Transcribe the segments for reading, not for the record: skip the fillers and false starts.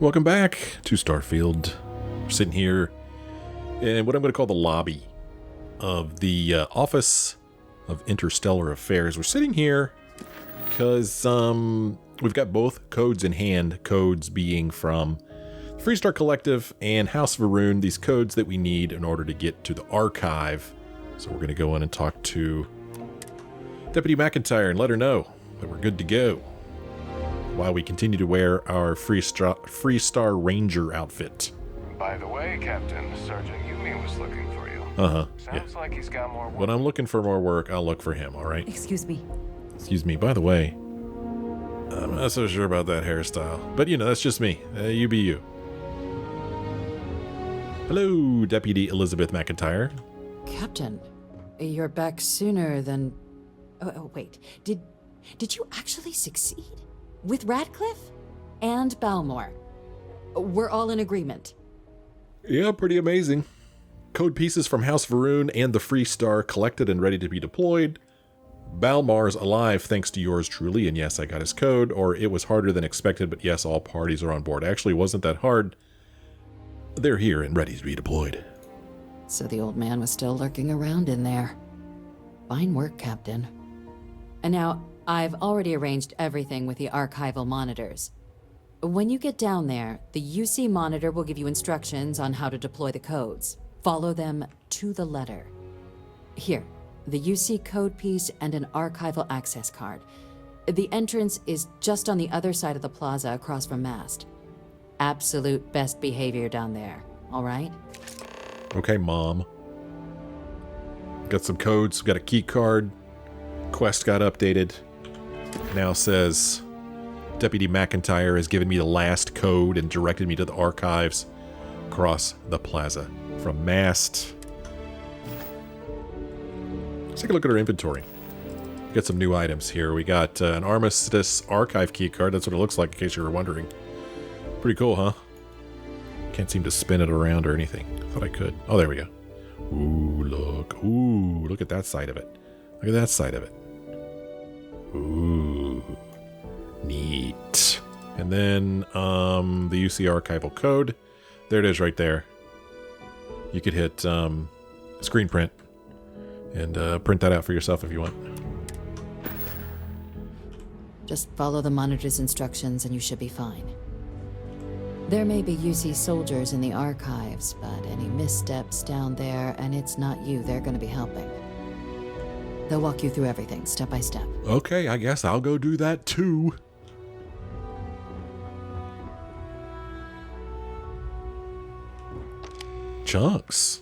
Welcome back to Starfield. We're sitting here in what I'm going to call the lobby of the Office of Interstellar Affairs. We're sitting here because we've got both codes in hand, codes being from Freestar Collective and House of Varun, these codes that we need in order to get to the archive. So we're going to go in and talk to Deputy McIntyre and let her know that we're good to go, while we continue to wear our Freestar Ranger outfit. By the way, Captain, Sergeant Yumi was looking for you. Sounds like he's got more work. When I'm looking for more work, I'll look for him, alright? Excuse me. Excuse me, by the way, I'm not so sure about that hairstyle. But, you know, that's just me. You be you. Hello, Deputy Elizabeth McIntyre. Captain, you're back sooner than... Oh, wait. Did you actually succeed? With Radcliffe and Balmore. We're all in agreement. Yeah, pretty amazing. Code pieces from House Varun and the Freestar collected and ready to be deployed. Balmar's alive thanks to yours truly, and yes, I got his code, or it was harder than expected, but yes, all parties are on board. Actually, it wasn't that hard. They're here and ready to be deployed. So the old man was still lurking around in there. Fine work, Captain. And now, I've already arranged everything with the archival monitors. When you get down there, the UC monitor will give you instructions on how to deploy the codes. Follow them to the letter. Here, the UC code piece and an archival access card. The entrance is just on the other side of the plaza across from MAST. Absolute best behavior down there, all right? Okay, Mom. Got some codes, got a key card. Quest got updated. Now says Deputy McIntyre has given me the last code and directed me to the archives across the plaza from MAST. Let's take a look at our inventory. Got some new items here. We got an Armistice archive key card. That's what it looks like, in case you were wondering. Pretty cool, huh? Can't seem to spin it around or anything. Thought I could. Oh, there we go. Ooh, look. Ooh, look at that side of it. Look at that side of it. Ooh, neat. And then the UC archival code. There it is right there. You could hit screen print and print that out for yourself if you want. Just follow the monitor's instructions and you should be fine. There may be UC soldiers in the archives, but any missteps down there and it's not you they're going to be helping. They'll walk you through everything, step by step. Okay, I guess I'll go do that too. Chunks.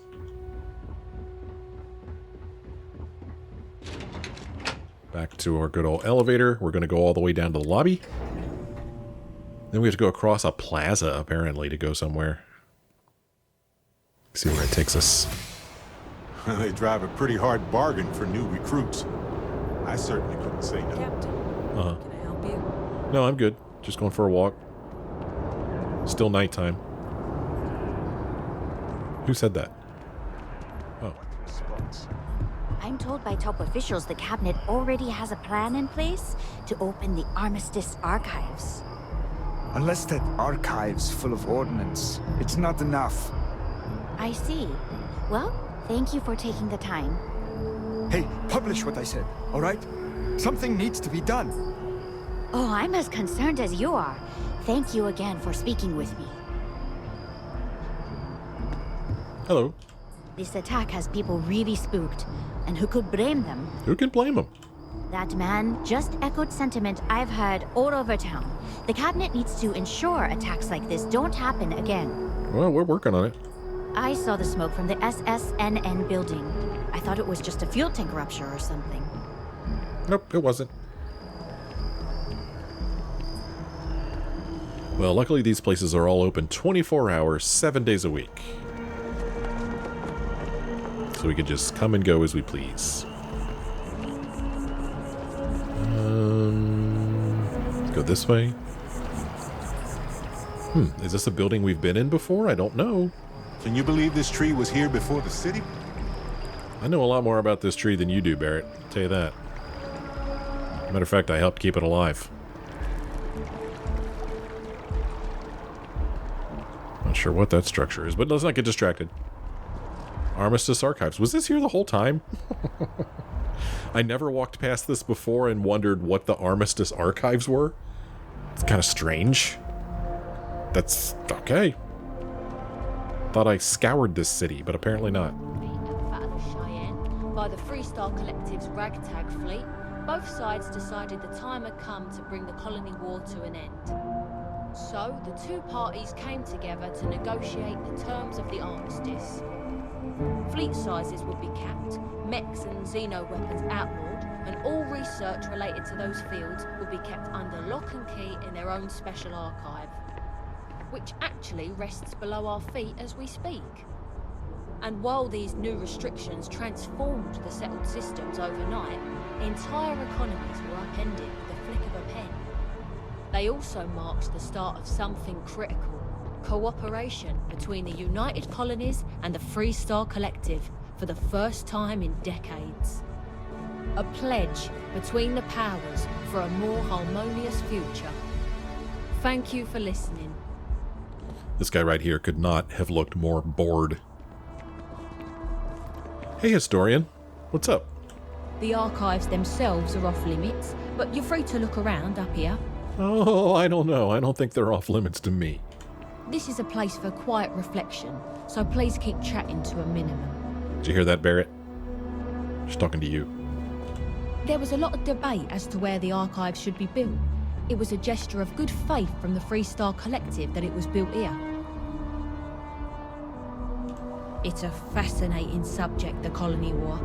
Back to our good old elevator. We're going to go all the way down to the lobby. Then we have to go across a plaza, apparently, to go somewhere. See where it takes us. They drive a pretty hard bargain for new recruits. I certainly couldn't say no. Captain, can I help you? No, I'm good. Just going for a walk. Still nighttime. Who said that? Oh. I'm told by top officials the cabinet already has a plan in place to open the Armistice archives. Unless that archive's full of ordnance, it's not enough. I see. Well, thank you for taking the time. Hey, publish what I said, all right? Something needs to be done. Oh, I'm as concerned as you are. Thank you again for speaking with me. Hello. This attack has people really spooked, and who could blame them? Who can blame him? That man just echoed sentiment I've heard all over town. The cabinet needs to ensure attacks like this don't happen again. Well, we're working on it. I saw the smoke from the SSNN building. I thought it was just a fuel tank rupture or something. Nope, it wasn't. Well, luckily these places are all open 24 hours, 7 days a week. So we can just come and go as we please. Let's go this way. Is this a building we've been in before? I don't know. Can you believe this tree was here before the city? I know a lot more about this tree than you do, Barrett. I'll tell you that. Matter of fact, I helped keep it alive. Not sure what that structure is, but let's not get distracted. Armistice Archives. Was this here the whole time? I never walked past this before and wondered what the Armistice Archives were. It's kind of strange. That's okay. Thought I scoured this city, but apparently not. By the Freestar Collective's ragtag fleet, both sides decided the time had come to bring the colony war to an end. So, the two parties came together to negotiate the terms of the armistice. Fleet sizes would be capped, mechs and xeno weapons outlawed, and all research related to those fields would be kept under lock and key in their own special archive, which actually rests below our feet as we speak. And while these new restrictions transformed the settled systems overnight, entire economies were upended with the flick of a pen. They also marked the start of something critical: cooperation between the United Colonies and the Freestar Collective for the first time in decades. A pledge between the powers for a more harmonious future. Thank you for listening. This guy right here could not have looked more bored. Hey, historian. What's up? The archives themselves are off limits, but you're free to look around up here. Oh, I don't know. I don't think they're off limits to me. This is a place for quiet reflection, so please keep chatting to a minimum. Did you hear that, Barrett? She's talking to you. There was a lot of debate as to where the archives should be built. It was a gesture of good faith from the Freestar Collective that it was built here. It's a fascinating subject, the colony war,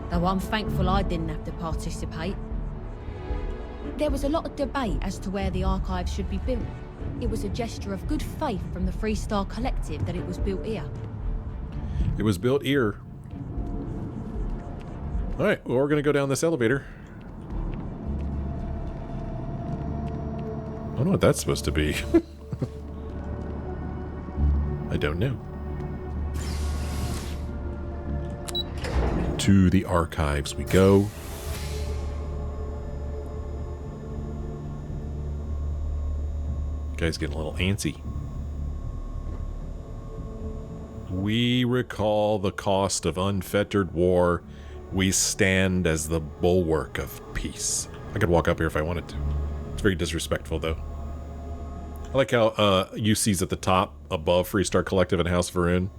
though I'm thankful I didn't have to participate. There was a lot of debate as to where the archives should be built. It was a gesture of good faith from the Freestar Collective that it was built here. It was built here. Alright, well, we're going to go down this elevator. I don't know what that's supposed to be. I don't know. To the archives we go. Guy's getting a little antsy. We recall the cost of unfettered war. We stand as the bulwark of peace. I could walk up here if I wanted to. It's very disrespectful, though. I like how UC's at the top, above Freestar Collective and House Varun.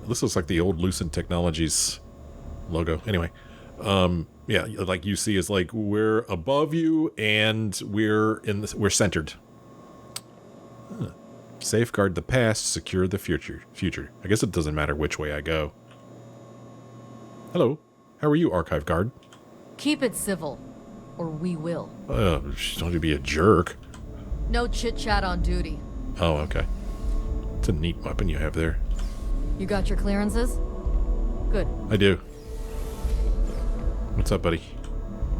This looks like the old Lucent Technologies logo. Anyway, yeah, like UC is like, we're above you and we're centered. Huh. Safeguard the past, secure the future. I guess it doesn't matter which way I go. Hello. How are you, Archive Guard? Keep it civil, or we will. Don't be a jerk. No chit-chat on duty. Oh, okay. It's a neat weapon you have there. You got your clearances? Good. I do. What's up, buddy?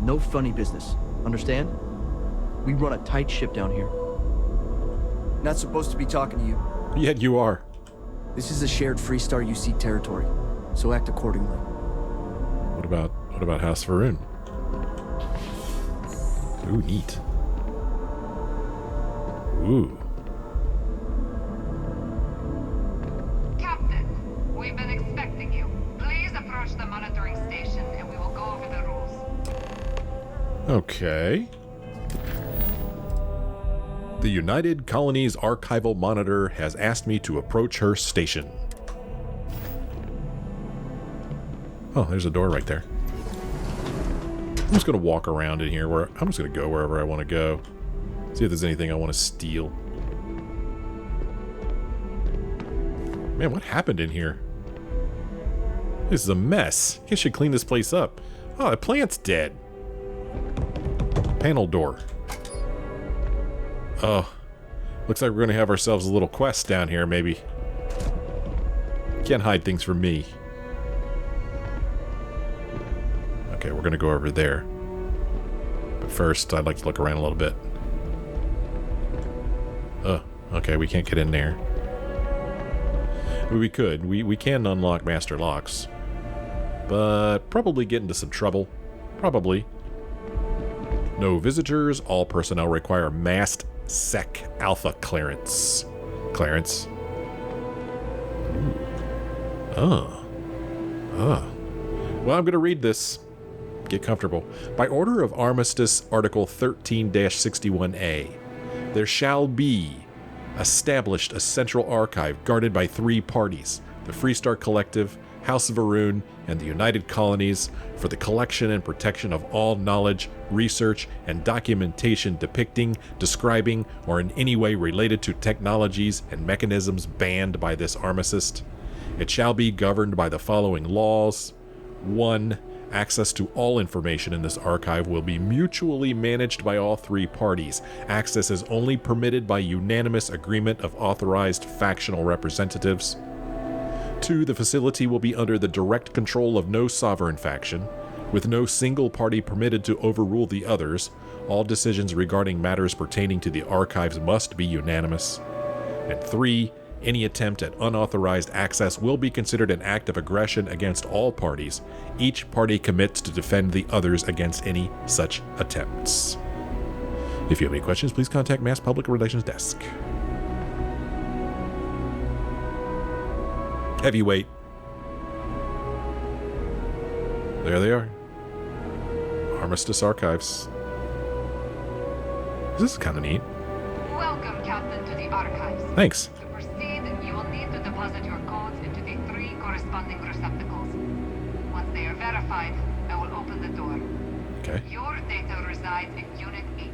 No funny business. Understand? We run a tight ship down here. Not supposed to be talking to you. Yet you are. This is a shared Freestar UC territory, so act accordingly. What about House Varun? Ooh, neat. Ooh. Captain, we've been expecting you. Please approach the monitoring station and we will go over the rules. Okay. The United Colonies Archival Monitor has asked me to approach her station. Oh, there's a door right there. I'm just going to walk around in here. I'm just going to go wherever I want to go. See if there's anything I want to steal. Man, what happened in here? This is a mess. I should clean this place up. Oh, the plant's dead. Panel door. Oh, looks like we're going to have ourselves a little quest down here, maybe. Can't hide things from me. Okay, we're going to go over there. But first, I'd like to look around a little bit. Oh, okay, we can't get in there. We could. We can unlock master locks. But probably get into some trouble. Probably. No visitors. All personnel require MAST Sec Alpha clearance. Well, I'm going to read this. Get comfortable. By order of Armistice, Article 13-61A, there shall be established a central archive guarded by 3 parties, the Freestar Collective, House of Arun, and the United Colonies, for the collection and protection of all knowledge, research, and documentation depicting, describing, or in any way related to technologies and mechanisms banned by this armistice. It shall be governed by the following laws. 1. Access to all information in this archive will be mutually managed by all 3 parties. Access is only permitted by unanimous agreement of authorized factional representatives. 2. The facility will be under the direct control of no sovereign faction, with no single party permitted to overrule the others. All decisions regarding matters pertaining to the archives must be unanimous. And 3. Any attempt at unauthorized access will be considered an act of aggression against all parties. Each party commits to defend the others against any such attempts. If you have any questions, please contact MAST Public Relations Desk. Heavyweight. There they are. Armistice Archives. This is kind of neat. Welcome, Captain, to the archives. Thanks. To proceed, you will need to deposit your codes into the 3 corresponding receptacles. Once they are verified, I will open the door. Okay. Your data resides in Unit 18.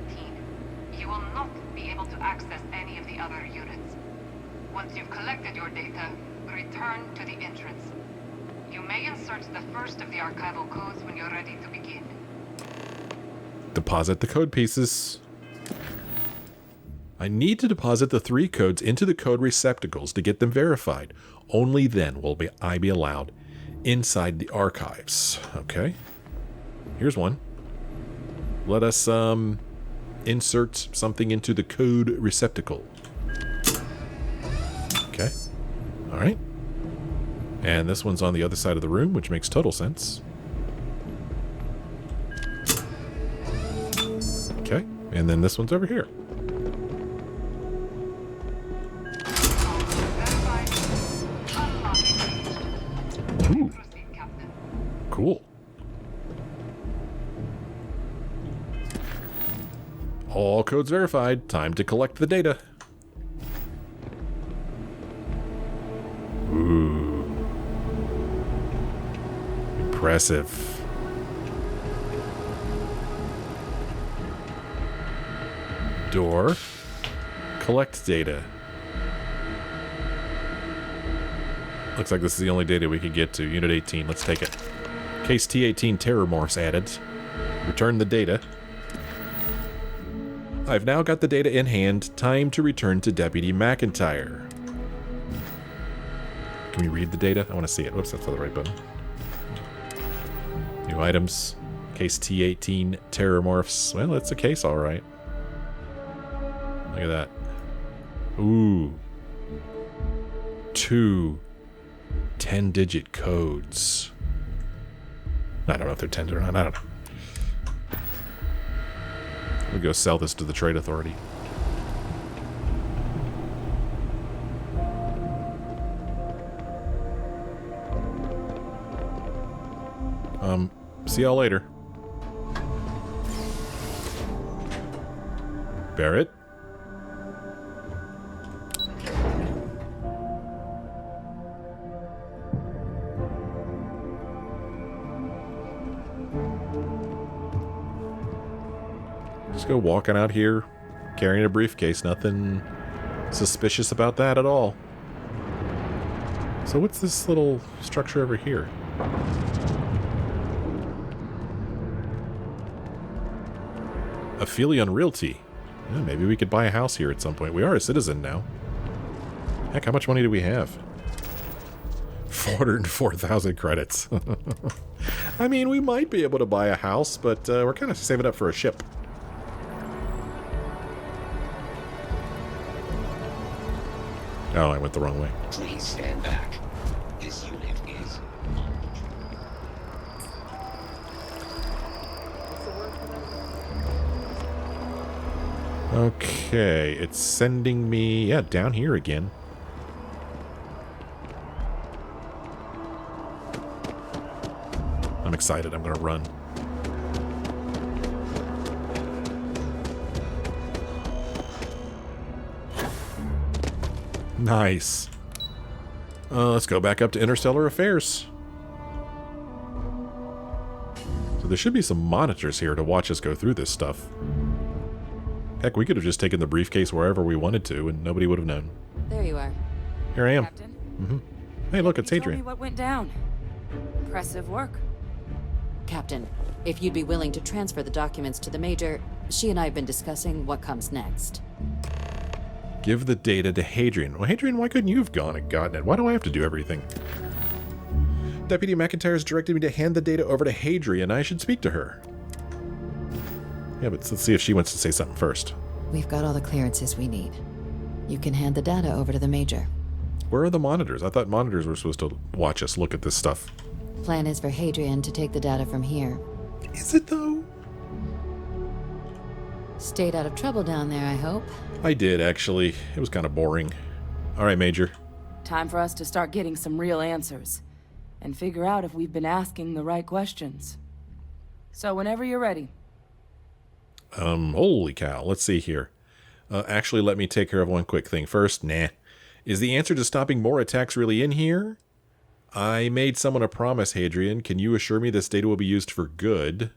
You will not be able to access any of the other units. Once you've collected your data, return to the entrance. You may insert the first of the archival codes when you're ready to begin. Deposit the code pieces. I need to deposit the 3 codes into the code receptacles to get them verified. Only then will I be allowed inside the archives. Okay. Here's one. Let us insert something into the code receptacle. Okay. All right. And this one's on the other side of the room, which makes total sense. Okay. And then this one's over here. Ooh. Cool. All codes verified. Time to collect the data. Ooh. Impressive. Door. Collect data. Looks like this is the only data we could get to. Unit 18. Let's take it. Case T18 Terormorphs added. Return the data. I've now got the data in hand. Time to return to Deputy McIntyre. Can we read the data? I want to see it. Whoops, that's not the right button. New items. Case T18 Terormorphs. Well, it's a case, all right. Look at that. Ooh. 2 10-digit codes. I don't know if they're 10 or not. I don't know. We'll go sell this to the Trade Authority. See y'all later. Barrett? Just go walking out here, carrying a briefcase. Nothing suspicious about that at all. So what's this little structure over here? Aphelion Realty. Yeah, maybe we could buy a house here at some point. We are a citizen now. Heck, how much money do we have? 404,000 credits. I mean, we might be able to buy a house, but we're kind of saving up for a ship. Oh, I went the wrong way. Please stand back. This unit is okay, it's sending me, yeah, down here again. I'm excited. I'm going to run. Nice. Let's go back up to Interstellar Affairs. So there should be some monitors here to watch us go through this stuff. Heck, we could have just taken the briefcase wherever we wanted to, and nobody would have known. There you are. Here I am. Captain. Mm-hmm. Hey, look, it's Tell me Hadrian. what went down. Impressive work. Captain, if you'd be willing to transfer the documents to the Major, she and I have been discussing what comes next. Give the data to Hadrian. Well, Hadrian, why couldn't you have gone and gotten it? Why do I have to do everything? Deputy McIntyre has directed me to hand the data over to Hadrian. I should speak to her. Yeah, but let's see if she wants to say something first. We've got all the clearances we need. You can hand the data over to the Major. Where are the monitors? I thought monitors were supposed to watch us look at this stuff. Plan is for Hadrian to take the data from here. Is it, though? Stayed out of trouble down there, I hope. I did, actually. It was kind of boring. All right, Major. Time for us to start getting some real answers. And figure out if we've been asking the right questions. So whenever you're ready. Holy cow. Let's see here. Actually, let me take care of one quick thing first. Nah. Is the answer to stopping more attacks really in here? I made someone a promise, Hadrian. Can you assure me this data will be used for good?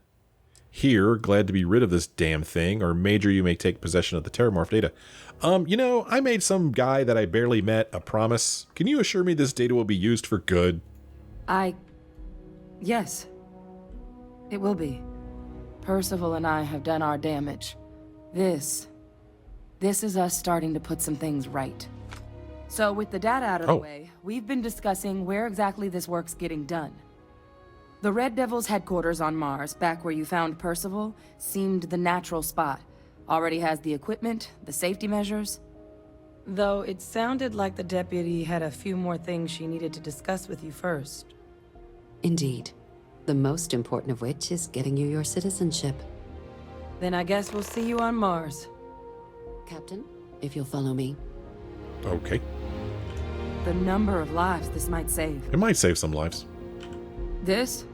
Here, glad to be rid of this damn thing, or Major, you may take possession of the terramorph data. You know, I made some guy that I barely met a promise. Can you assure me this data will be used for good? Yes. It will be. Percival and I have done our damage. This is us starting to put some things right. So with the data out of the way, we've been discussing where exactly this work's getting done. The Red Devil's headquarters on Mars, back where you found Percival, seemed the natural spot. Already has the equipment, the safety measures. Though it sounded like the deputy had a few more things she needed to discuss with you first. Indeed. The most important of which is getting you your citizenship. Then I guess we'll see you on Mars. Captain, if you'll follow me. Okay. The number of lives this might save. It might save some lives. This?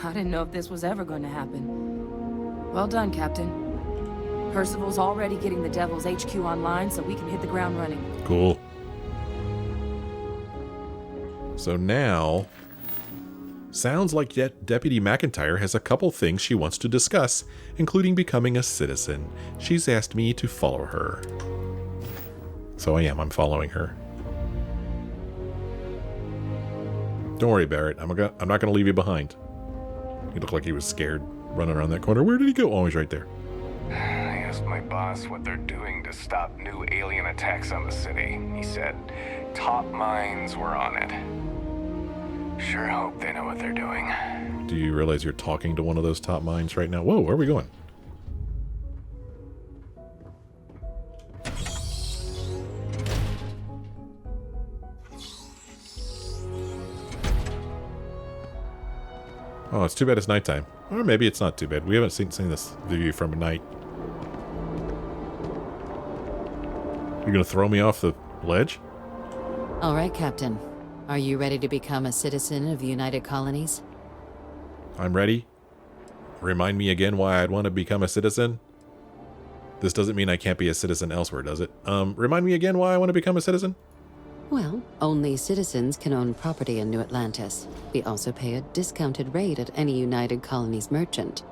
I didn't know if this was ever going to happen. Well done, Captain. Percival's already getting the Devil's HQ online, so we can hit the ground running. Cool. So now, sounds like Deputy McIntyre has a couple things she wants to discuss, including becoming a citizen. She's asked me to follow her. So I'm following her. Don't worry, Barrett. I'm not going to leave you behind. He looked like he was scared running around that corner. Where did he go? Oh, he's right there. I asked my boss what they're doing to stop new alien attacks on the city. He said top minds were on it. Sure hope they know what they're doing. Do you realize you're talking to one of those top minds right now? Whoa, where are we going? Oh, it's too bad it's nighttime. Or maybe it's not too bad. We haven't seen this view from night. You're going to throw me off the ledge? All right, Captain. Are you ready to become a citizen of the United Colonies? I'm ready. Remind me again why I'd want to become a citizen? This doesn't mean I can't be a citizen elsewhere, does it? Remind me again why I want to become a citizen? Well, only citizens can own property in New Atlantis. We also pay a discounted rate at any United Colonies merchant.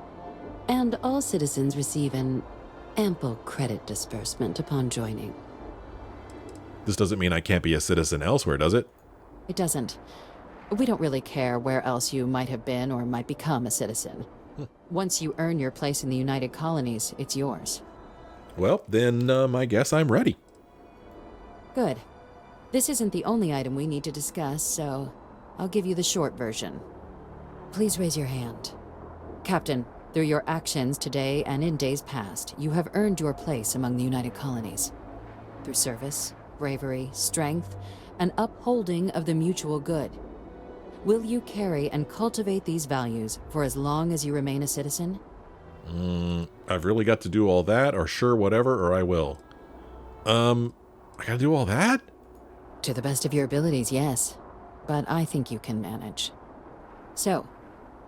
And all citizens receive an ample credit disbursement upon joining. This doesn't mean I can't be a citizen elsewhere, does it? It doesn't. We don't really care where else you might have been or might become a citizen. Once you earn your place in the United Colonies, it's yours. Well, then I guess I'm ready. Good. This isn't the only item we need to discuss, so I'll give you the short version. Please raise your hand. Captain, through your actions today and in days past, you have earned your place among the United Colonies. Through service, bravery, strength, and upholding of the mutual good. Will you carry and cultivate these values for as long as you remain a citizen? I've really got to do all that, or sure, whatever, or I will. I gotta do all that? To the best of your abilities, yes. But I think you can manage. So,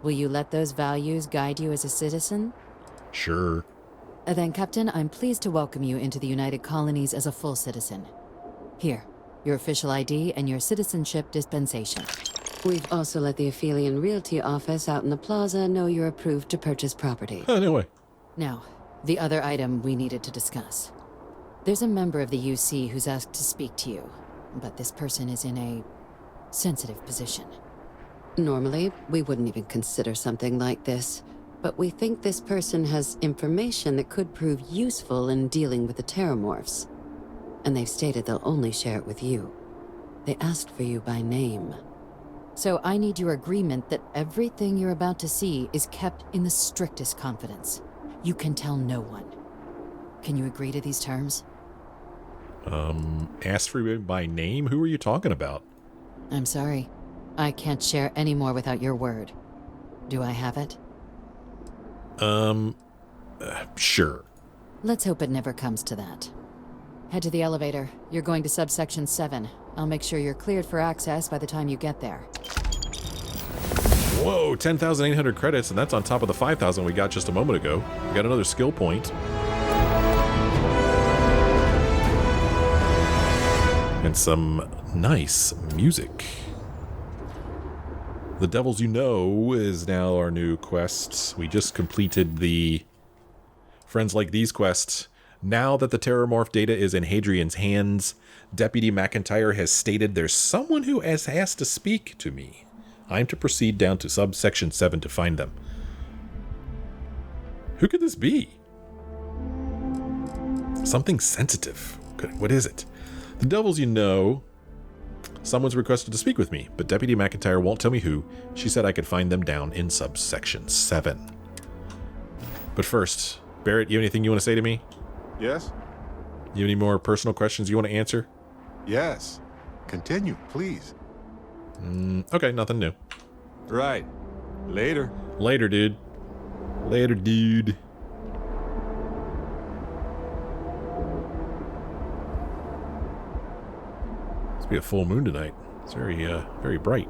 Will you let those values guide you as a citizen? Sure. Then, Captain, I'm pleased to welcome you into the United Colonies as a full citizen. Here, your official ID and your citizenship dispensation. We've also let the Aphelion Realty office out in the plaza know you're approved to purchase property. Oh, no way. Now, the other item we needed to discuss. There's a member of the UC who's asked to speak to you, but this person is in a sensitive position. Normally, we wouldn't even consider something like this, but we think this person has information that could prove useful in dealing with the terramorphs. And they've stated they'll only share it with you. They asked for you by name. So I need your agreement that everything you're about to see is kept in the strictest confidence. You can tell no one. Can you agree to these terms? Asked for you by name? Who are you talking about? I'm sorry. I can't share any more without your word. Do I have it? Sure. Let's hope it never comes to that. Head to the elevator. You're going to Subsection 7. I'll make sure you're cleared for access by the time you get there. Whoa, 10,800 credits, and that's on top of the 5,000 we got just a moment ago. We got another skill point. And some nice music. The Devils You Know is now our new quest. We just completed the Friends Like These quest. Now that the terramorph data is in Hadrian's hands, Deputy McIntyre has stated there's someone who has asked to speak to me. I'm to proceed down to Subsection 7 to find them. Who could this be? Something sensitive. What is it? The Devils You Know. Someone's requested to speak with me, but Deputy McIntyre won't tell me who. She said I could find them down in Subsection 7. But first, Barrett, you have anything you want to say to me? Yes? You have any more personal questions you want to answer? Yes. Continue, please. Okay, nothing new. Right. Later. Later, dude. Later, dude. It's be a full moon tonight. It's very bright.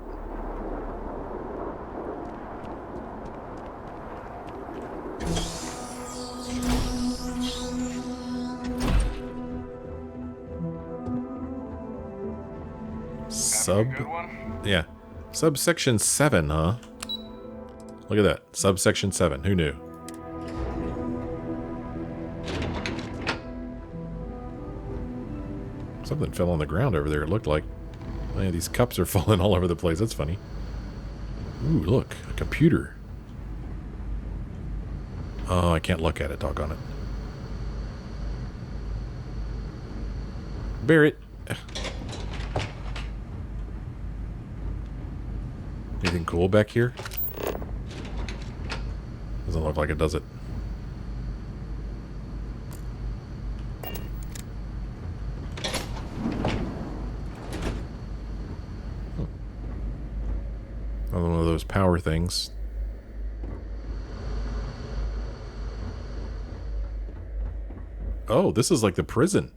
Yeah. Subsection 7, huh? Look at that. Subsection 7. Who knew? Something fell on the ground over there, it looked like. Oh, yeah, these cups are falling all over the place. That's funny. Ooh, look. A computer. Oh, I can't look at it. Doggone it. Barrett. Anything cool back here? Doesn't look like it, does it? Another one of those power things. Oh, this is like the prison.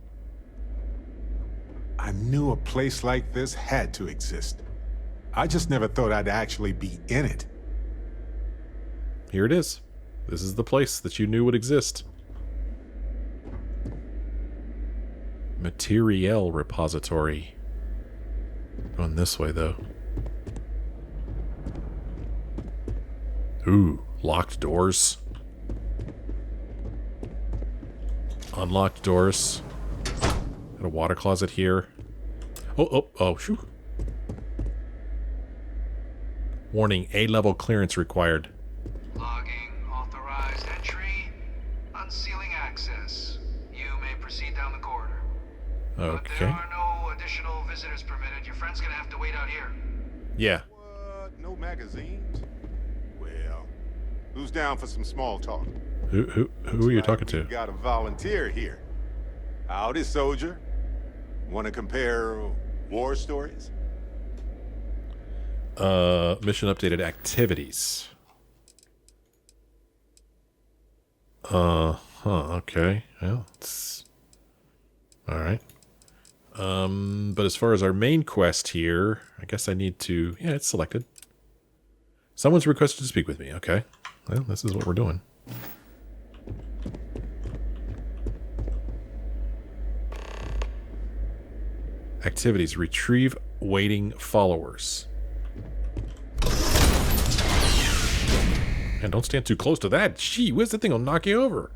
I knew a place like this had to exist. I just never thought I'd actually be in it. Here it is. This is the place that you knew would exist. Materiel repository. Going this way, though. Ooh, locked doors. Unlocked doors. Got a water closet here. Oh, shoo. Warning, A-level clearance required. Logging, authorized entry, unsealing access. You may proceed down the corridor. Okay. But there are no additional visitors permitted. Your friend's gonna have to wait out here. Yeah. What? No magazines? Well, who's down for some small talk? Who are you talking to? Got a volunteer here. Howdy, soldier. Want to compare war stories? Mission updated activities. Okay. Well, it's alright. But as far as our main quest here, I guess I need to... Yeah, it's selected. Someone's requested to speak with me. Okay. Well, this is what we're doing. Activities. Retrieve waiting followers. And don't stand too close to that. Gee whiz, that thing will knock you over.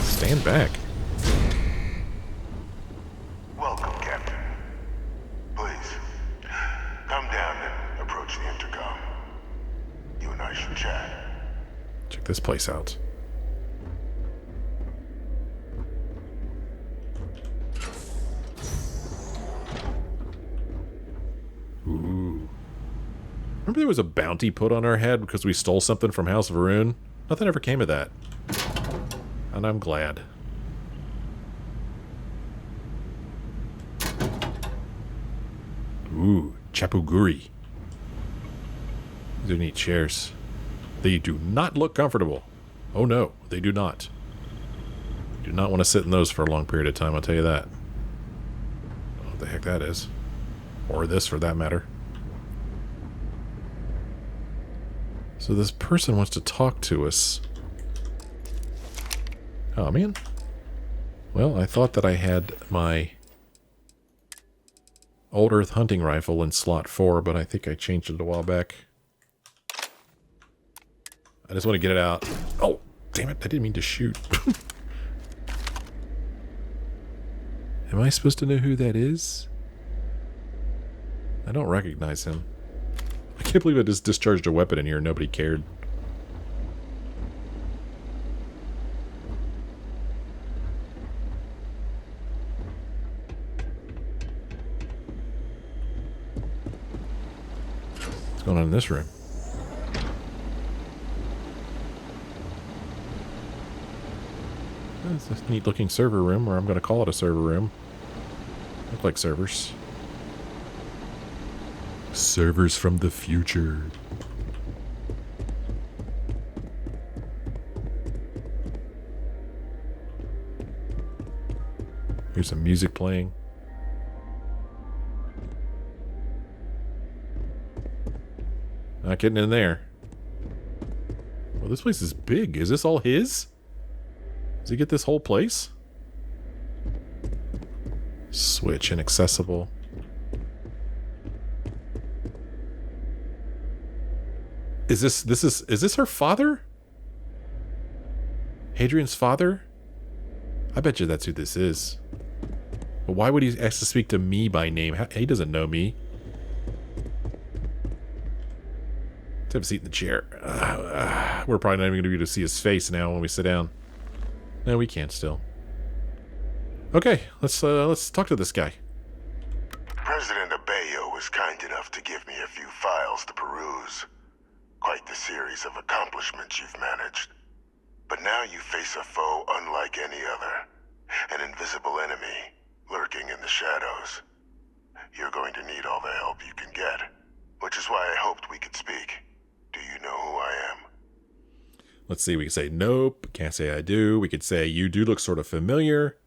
Stand back. Welcome, Captain. Please, come down and approach the intercom. You and I should chat. Check this place out. Ooh. Remember there was a bounty put on our head because we stole something from House of Varun? Nothing ever came of that. And I'm glad. Ooh, Chapuguri. These are neat chairs. They do not look comfortable. Oh no, they do not. Do not want to sit in those for a long period of time, I'll tell you that. What the heck that is. Or this, for that matter. So this person wants to talk to us. Oh, man. Well, I thought that I had my Old Earth hunting rifle in slot 4, but I think I changed it a while back. I just want to get it out. Oh, damn it. I didn't mean to shoot. Am I supposed to know who that is? I don't recognize him. I can't believe I just discharged a weapon in here and nobody cared. What's going on in this room? It's a neat looking server room, or I'm going to call it a server room. Look like servers. Servers from the future. Here's some music playing. Not getting in there. Well, this place is big. Is this all his? Does he get this whole place? Switch inaccessible. Is this her father? Hadrian's father? I bet you that's who this is. But why would he ask to speak to me by name? He doesn't know me. Let's have a seat in the chair. We're probably not even going to be able to see his face now when we sit down. No, we can't still. Okay, let's talk to this guy. President Abeyo was kind enough to give me a few files to peruse. Quite the series of accomplishments you've managed. But now you face a foe unlike any other. An invisible enemy, lurking in the shadows. You're going to need all the help you can get. Which is why I hoped we could speak. Do you know who I am? Let's see, we could say nope, can't say I do. We could say you do look sort of familiar.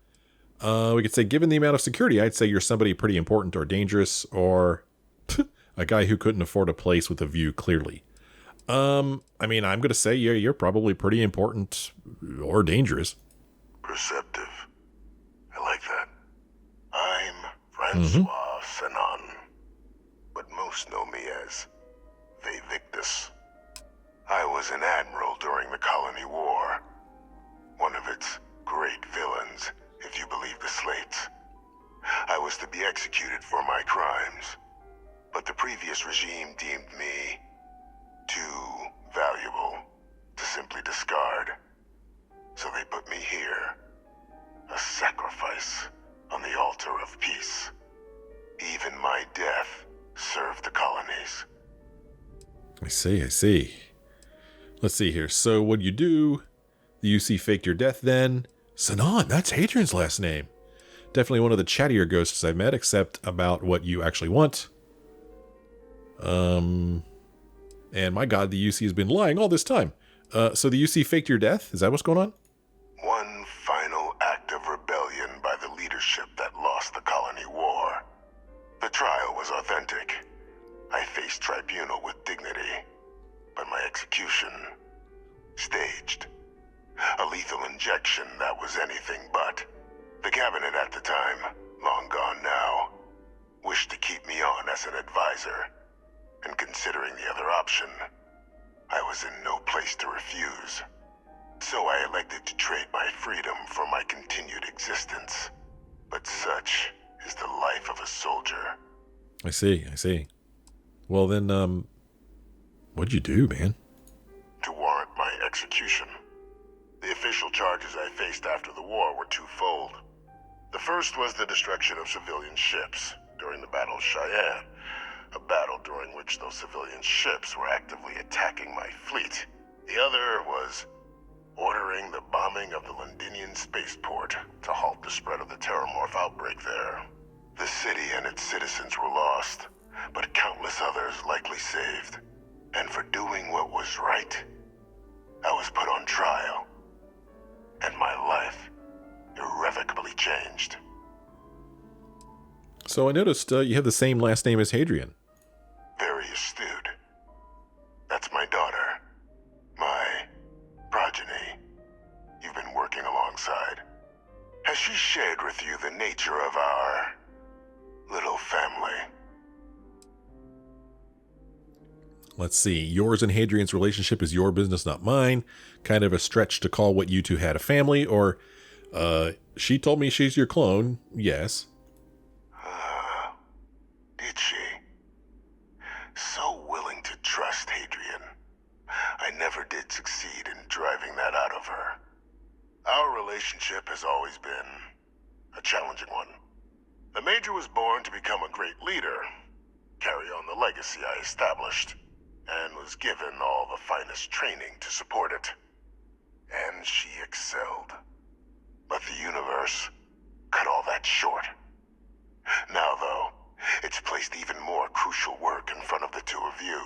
We could say given the amount of security, I'd say you're somebody pretty important or dangerous, or a guy who couldn't afford a place with a view clearly. I mean, I'm going to say you're probably pretty important or dangerous. Perceptive. I like that. I'm Francois Sanon, but most know me as Vae Victis. I was an admiral during the Colony War. One of its great villains, if you believe the slates. I was to be executed for my crimes, but the previous regime deemed me too valuable to simply discard. So they put me here, a sacrifice on the altar of peace. Even my death served the colonies. I see. Let's see here. So what'd you do? The UC faked your death then? Sanon, that's Hadrian's last name. Definitely one of the chattier ghosts I've met, except about what you actually want. And my god, the UC has been lying all this time. So the UC faked your death? Is that what's going on? One final act of rebellion by the leadership that lost the colony war. trial was authentic. I faced tribunal with dignity, but my execution, staged. A lethal injection that was anything but. The cabinet at the time, long gone now, wished to keep me on as an advisor, and considering the other option, I was in no place to refuse. So I elected to trade my freedom for my continued existence. But such is the life of a soldier. I see. Well then, what'd you do, man? To warrant my execution. The official charges I faced after the war were twofold. The first was the destruction of civilian ships during the Battle of Cheyenne, a battle during which those civilian ships were actively attacking my fleet. The other was ordering the bombing of the Londinian spaceport to halt the spread of the Terormorph outbreak there. The city and its citizens were lost, but countless others likely saved. And for doing what was right, I was put on trial, and my life irrevocably changed. So I noticed you have the same last name as Hadrian. Very astute. That's my daughter. My progeny. You've been working alongside. Has she shared with you the nature of our little family? Let's see. Yours and Hadrian's relationship is your business, not mine. Kind of a stretch to call what you two had a family, or, she told me she's your clone. Yes. Did she? So willing to trust Hadrian. I never did succeed in driving that out of her. Our relationship has always been a challenging one. The Major was born to become a great leader, carry on the legacy I established, and was given all the finest training to support it. And she excelled. But the universe cut all that short. Now, though, it's placed even more crucial work in front of the two of you.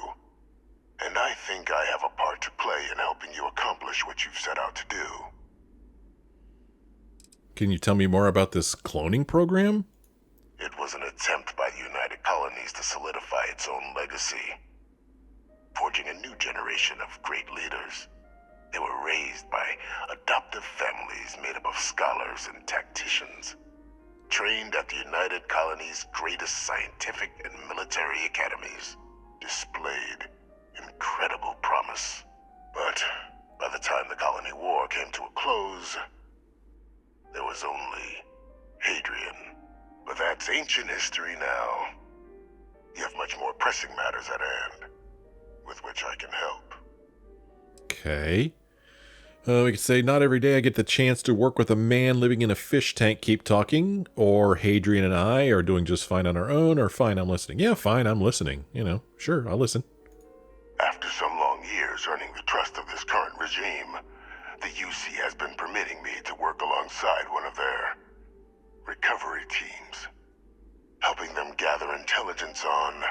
And I think I have a part to play in helping you accomplish what you've set out to do. Can you tell me more about this cloning program? It was an attempt by the United Colonies to solidify its own legacy, forging a new generation of great leaders. They were raised by adoptive families made up of scholars and tacticians, trained at the United Colonies' greatest scientific and military academies, displayed incredible promise. But by the time the Colony War came to a close, there was only Hadrian. But that's ancient history now. You have much more pressing matters at hand, with which I can help. Okay. We could say, not every day I get the chance to work with a man living in a fish tank keep talking, or Hadrian and I are doing just fine on our own, or fine, I'm listening. Yeah, fine, I'm listening. Sure, I'll listen. After some long years earning the trust of this current regime, the UC has been permitting me to work alongside one of their recovery teams, helping them gather intelligence on,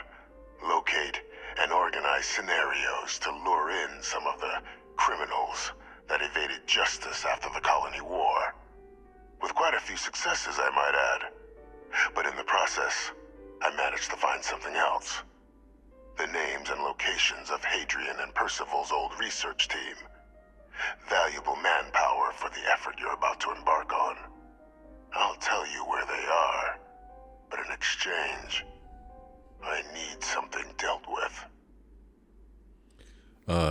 locate, and organize scenarios to lure in some of the criminals that evaded justice after the Colony War. With quite a few successes, I might add. But in the process, I managed to find something else. The names and locations of Hadrian and Percival's old research team. Valuable manpower for the effort you're about to embark on. I'll tell you where they are, but in exchange, I need something dealt with.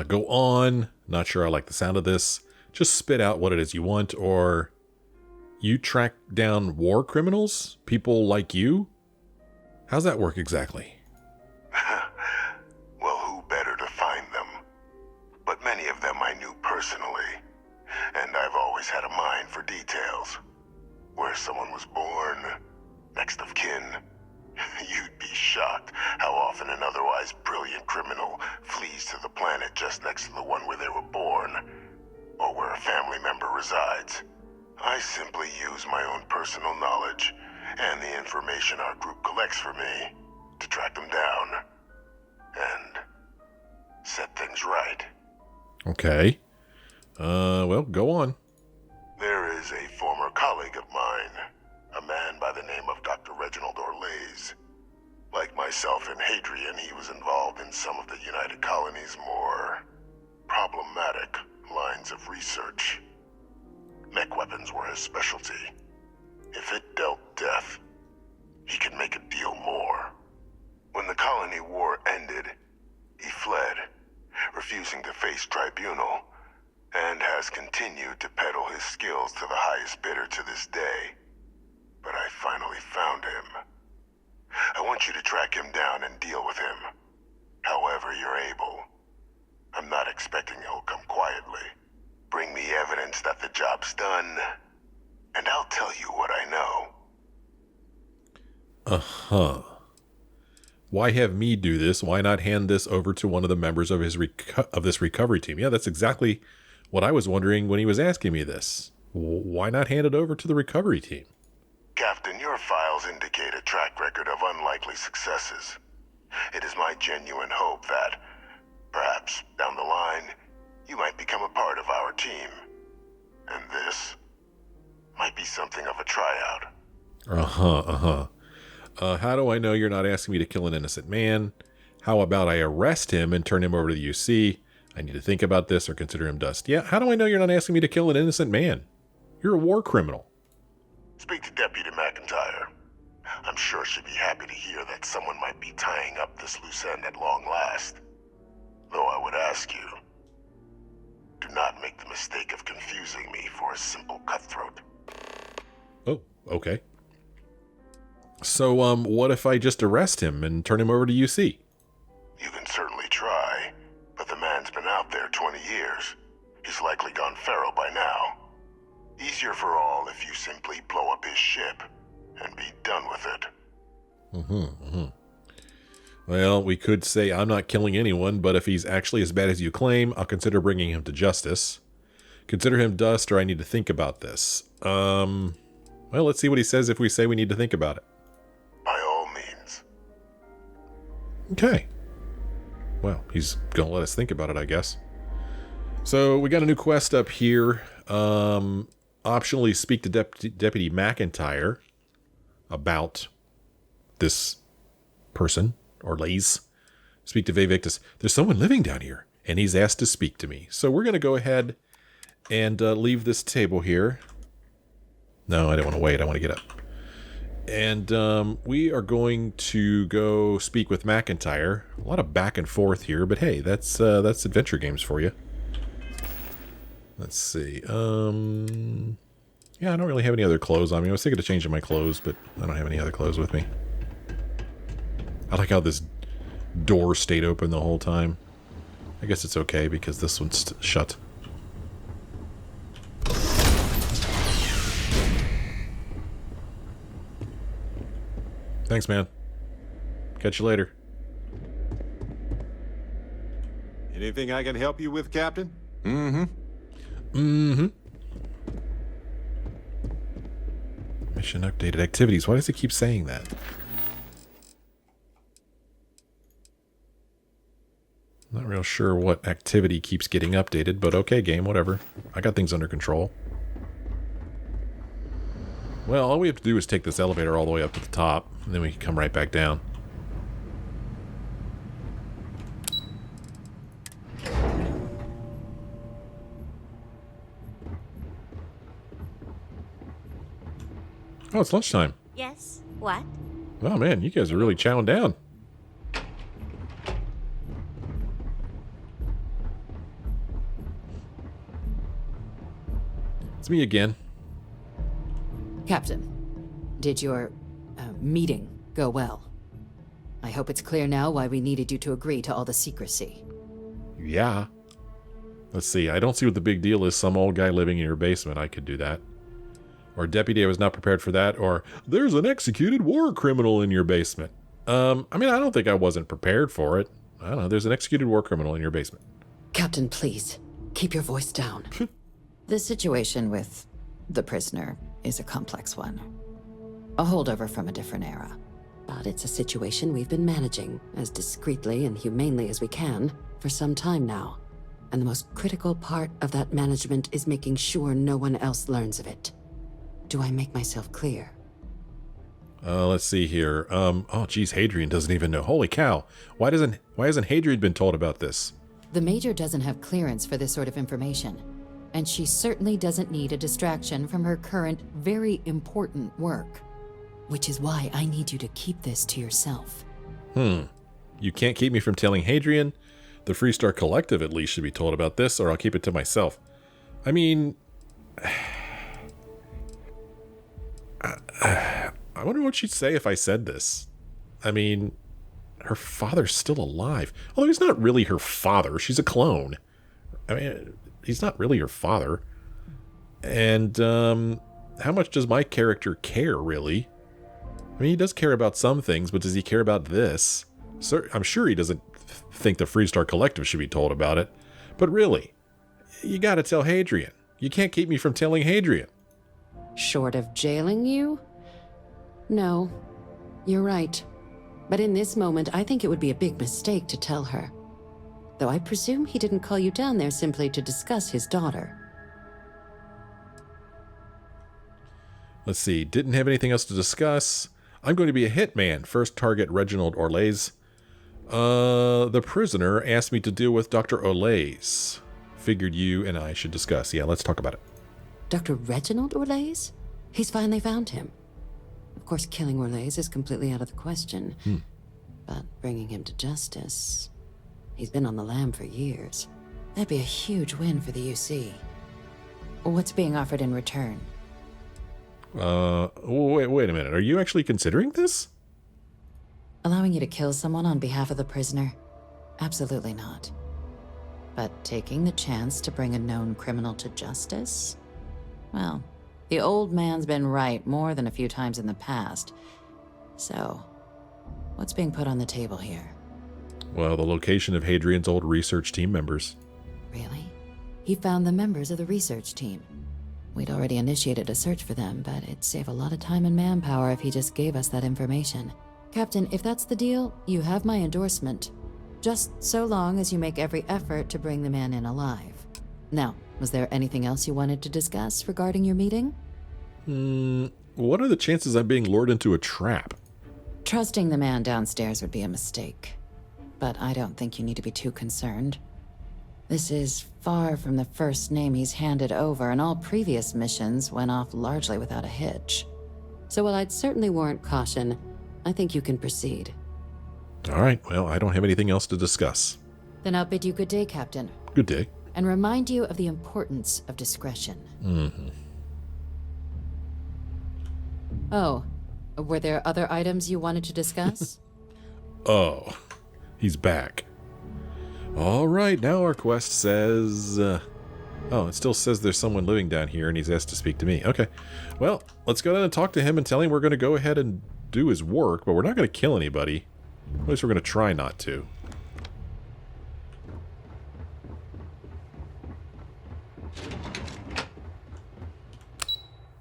Go on. Not sure I like the sound of this. Just spit out what it is you want, or you track down war criminals? People like you? How's that work exactly? Well, who better to find them? But many of them I knew personally, and I've always had a mind for details. Where someone was born, next of kin. You'd be shocked how often an otherwise brilliant criminal flees to the planet just next to the one where they were born, or where a family member resides. I simply use my own personal knowledge and the information our group collects for me to track them down and set things right. Okay. Well, go on. There is a former colleague of mine, a man by the name of Dr. Reginald Orlaise. Like myself and Hadrian, he was involved in some of the United Colony's more problematic lines of research. Mech weapons were his specialty. If it dealt death, he could make a deal more. When the colony war ended, he fled, refusing to face tribunal, and has continued to peddle his skills to the highest bidder to this day. But I finally found him. I want you to track him down and deal with him, however you're able. I'm not expecting he'll come quietly. Bring me evidence that the job's done, and I'll tell you what I know. Uh-huh. Why have me do this? Why not hand this over to one of the members of his this recovery team? Yeah, that's exactly what I was wondering when he was asking me this. Why not hand it over to the recovery team? Captain, your files indicate a track record of unlikely successes. It is my genuine hope that, perhaps down the line, you might become a part of our team. And this might be something of a tryout. How do I know you're not asking me to kill an innocent man? How about I arrest him and turn him over to the UC? I need to think about this or consider him dust. Yeah, how do I know you're not asking me to kill an innocent man? You're a war criminal. Speak to Deputy McIntyre. I'm sure she'd be happy to hear that someone might be tying up this loose end at long last. Though I would ask you, do not make the mistake of confusing me for a simple cutthroat. Oh, okay. So, what if I just arrest him and turn him over to UC? You can certainly try, but the man's been out there 20 years. He's likely gone feral by now. Easier for all if you simply blow up his ship and be done with it. Well, we could say I'm not killing anyone, but if he's actually as bad as you claim, I'll consider bringing him to justice. Consider him dust, or I need to think about this. Well, let's see what he says if we say we need to think about it. By all means. Okay. Well, he's going to let us think about it, I guess. So we got a new quest up here. Optionally speak to Deputy McIntyre about this person, or ladies. Speak to Vae Victis. There's someone living down here, and he's asked to speak to me. So we're going to go ahead and leave this table here. No, I don't want to wait. I want to get up. And we are going to go speak with McIntyre. A lot of back and forth here, but hey, that's adventure games for you. Let's see. Yeah, I don't really have any other clothes on me. I was thinking of changing my clothes, but I don't have any other clothes with me. I like how this door stayed open the whole time. I guess it's okay because this one's shut. Thanks, man. Catch you later. Anything I can help you with, Captain? Mission updated activities. Why does it keep saying that? Not real sure what activity keeps getting updated, but okay, game, whatever. I got things under control. Well, all we have to do is take this elevator all the way up to the top, and then we can come right back down. Oh, it's lunchtime. Yes? What? Oh man, you guys are really chowing down. It's me again. Captain, did your meeting go well? I hope it's clear now why we needed you to agree to all the secrecy. Yeah. Let's see, I don't see what the big deal is. Some old guy living in your basement, I could do that. Or deputy, I was not prepared for that. Or there's an executed war criminal in your basement. I mean, I don't think I wasn't prepared for it. I don't know, there's an executed war criminal in your basement. Captain, please, keep your voice down. The situation with the prisoner is a complex one. A holdover from a different era. But it's a situation we've been managing as discreetly and humanely as we can for some time now. And the most critical part of that management is making sure no one else learns of it. Do I make myself clear? Let's see here. Oh, geez, Hadrian doesn't even know. Holy cow. Why hasn't Hadrian been told about this? The Major doesn't have clearance for this sort of information, and she certainly doesn't need a distraction from her current, very important work. Which is why I need you to keep this to yourself. You can't keep me from telling Hadrian? The Freestar Collective at least should be told about this, or I'll keep it to myself. I mean... I wonder what she'd say if I said this. I mean, her father's still alive. Although he's not really her father. She's a clone. I mean, he's not really her father. And, how much does my character care, really? I mean, he does care about some things, but does he care about this? I'm sure he doesn't think the Freestar Collective should be told about it. But really, you gotta tell Hadrian. You can't keep me from telling Hadrian. Short of jailing you? No, you're right. But in this moment, I think it would be a big mistake to tell her. Though I presume he didn't call you down there simply to discuss his daughter. Let's see, didn't have anything else to discuss. I'm going to be a hitman. First target, Reginald Orlays. The prisoner asked me to deal with Dr. Orlays. Figured you and I should discuss. Yeah, let's talk about it. Dr. Reginald Orlays? He's finally found him. Of course, killing Orlays is completely out of the question. But bringing him to justice... He's been on the lam for years. That'd be a huge win for the UC. What's being offered in return? Wait a minute. Are you actually considering this? Allowing you to kill someone on behalf of the prisoner? Absolutely not. But taking the chance to bring a known criminal to justice? Well, the old man's been right more than a few times in the past. So, what's being put on the table here? Well, the location of Hadrian's old research team members. Really? He found the members of the research team. We'd already initiated a search for them, but it'd save a lot of time and manpower if he just gave us that information. Captain, if that's the deal, you have my endorsement. Just so long as you make every effort to bring the man in alive. Now, was there anything else you wanted to discuss regarding your meeting? What are the chances I'm being lured into a trap? Trusting the man downstairs would be a mistake. But I don't think you need to be too concerned. This is far from the first name he's handed over, and all previous missions went off largely without a hitch. So while I'd certainly warrant caution, I think you can proceed. All right, well, I don't have anything else to discuss. Then I'll bid you good day, Captain. Good day. And remind you of the importance of discretion. Oh, were there other items you wanted to discuss? Oh, he's back. All right, now our quest says... it still says there's someone living down here and he's asked to speak to me. Okay, well, let's go down and talk to him and tell him we're going to go ahead and do his work, but we're not going to kill anybody. At least we're going to try not to.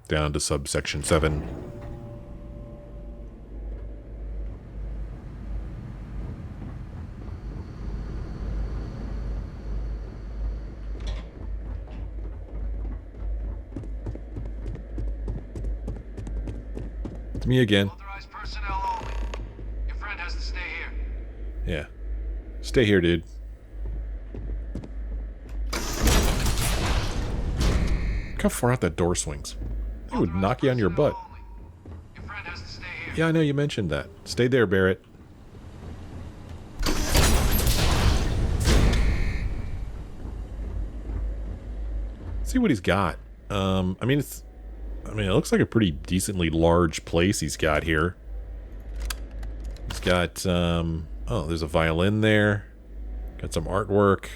Down to Subsection 7. It's me again. Authorized personnel only. Your friend has to stay here. Yeah. Stay here, dude. Look how far out that door swings. It would knock you on your butt. Your friend has to stay here. Yeah, I know you mentioned that. Stay there, Barrett. See what he's got. I mean, it looks like a pretty decently large place he's got here. He's got, there's a violin there. Got some artwork.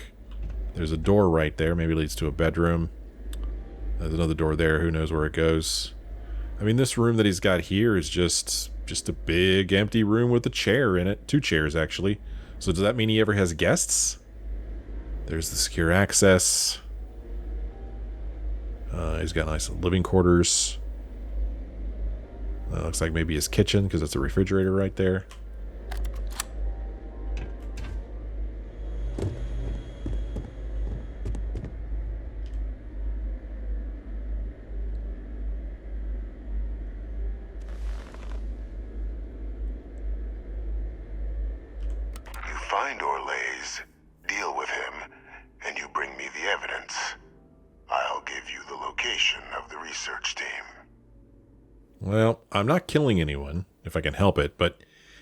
There's a door right there. Maybe it leads to a bedroom. There's another door there. Who knows where it goes? I mean, this room that he's got here is just a big empty room with a chair in it. 2 chairs, actually. So does that mean he ever has guests? There's the secure access. He's got nice living quarters. Looks like maybe his kitchen, because it's a refrigerator right there. find Orlays, deal with him, and you bring me the evidence, I'll give you the location of the research team. Well, I'm not killing anyone, if I can help it, but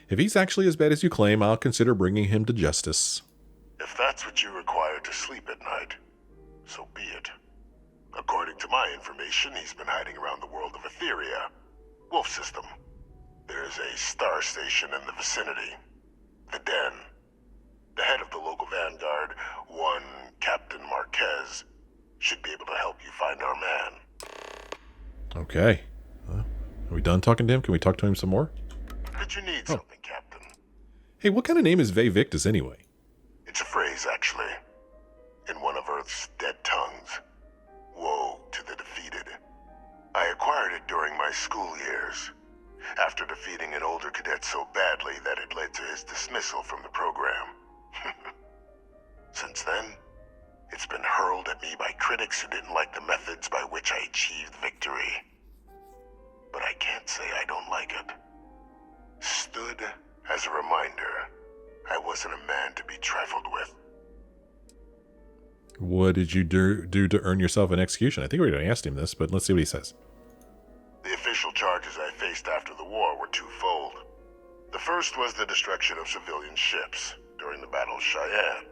if he's actually as bad as you claim, I'll consider bringing him to justice. If that's what you require to sleep at night, so be it. According to my information, he's been hiding around the world of Etheria, Wolf System. There's a star station in the vicinity, the Den. The head of the local vanguard, one Captain Marquez, should be able to help you find our man. Okay. Are we done talking to him? Can we talk to him some more? Did you need something, Captain? Hey, what kind of name is Vae Victis anyway? It's a phrase, actually. In one of Earth's dead tongues. Woe to the defeated. I acquired it during my school years, after defeating an older cadet so badly that it led to his dismissal from the program. Since then, it's been hurled at me by critics who didn't like the methods by which I achieved victory. But I can't say I don't like it. Stood as a reminder, I wasn't a man to be trifled with. What did you do to earn yourself an execution? I think we already asked him this, but let's see what he says. The official charges I faced after the war were twofold. The first was the destruction of civilian ships during the Battle of Cheyenne,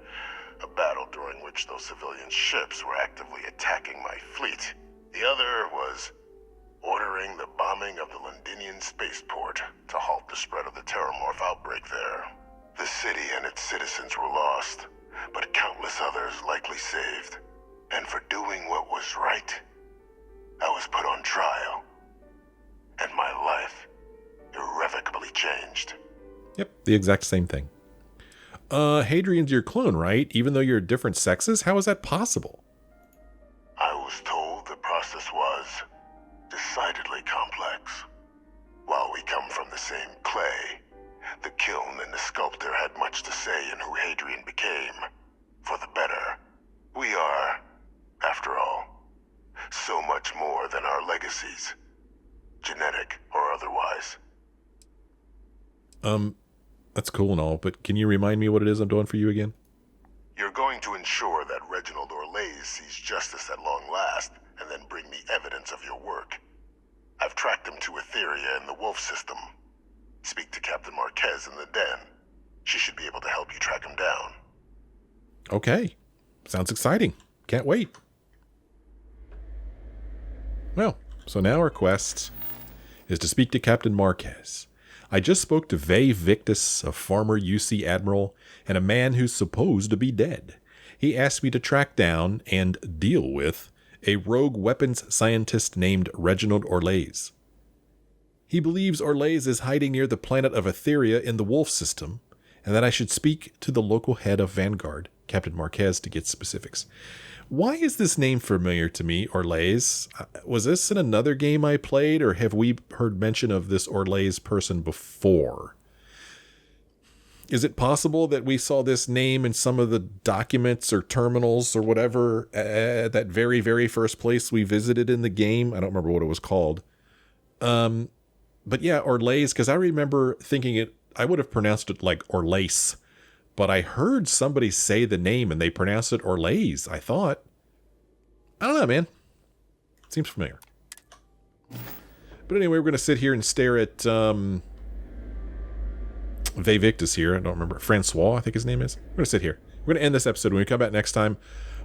a battle during which those civilian ships were actively attacking my fleet. The other was ordering the bombing of the Londinian spaceport to halt the spread of the Terormorph outbreak there. The city and its citizens were lost, but countless others likely saved. And for doing what was right, I was put on trial. And my life irrevocably changed. Yep, the exact same thing. Hadrian's your clone, right? Even though you're different sexes? How is that possible? I was told the process was decidedly complex. While we come from the same clay, the kiln and the sculptor had much to say in who Hadrian became. For the better. We are, after all, so much more than our legacies, genetic or otherwise. That's cool and all, but can you remind me what it is I'm doing for you again? You're going to ensure that Reginald Orlays sees justice at long last, and then bring me evidence of your work. I've tracked him to Etheria in the Wolf System. Speak to Captain Marquez in the Den. She should be able to help you track him down. Okay. Sounds exciting. Can't wait. Well, so now our quest is to speak to Captain Marquez. I just spoke to Vae Victis, a former UC admiral, and a man who's supposed to be dead. He asked me to track down and deal with a rogue weapons scientist named Reginald Orlays. He believes Orlays is hiding near the planet of Etheria in the Wolf System, and that I should speak to the local head of Vanguard, Captain Marquez, to get specifics. Why is this name familiar to me, Orlays? Was this in another game I played, or have we heard mention of this Orlays person before? Is it possible that we saw this name in some of the documents or terminals or whatever at that very, very first place we visited in the game? I don't remember what it was called. But yeah, Orlays, because I remember thinking I would have pronounced it like Orlace. But I heard somebody say the name and they pronounced it Orlays, I thought. I don't know, man. Seems familiar. But anyway, we're going to sit here and stare at Vae Victis here. I don't remember. Francois, I think his name is. We're going to sit here. We're going to end this episode. When we come back next time,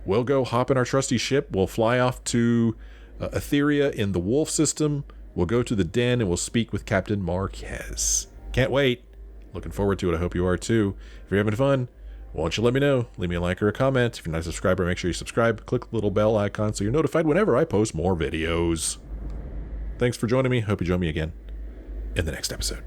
we'll go hop in our trusty ship. We'll fly off to Etheria in the Wolf System. We'll go to the Den and we'll speak with Captain Marquez. Can't wait. Looking forward to it. I hope you are too. If you're having fun, why don't you let me know? Leave me a like or a comment. If you're not a subscriber, make sure you subscribe. Click the little bell icon so you're notified whenever I post more videos. Thanks for joining me. Hope you join me again in the next episode.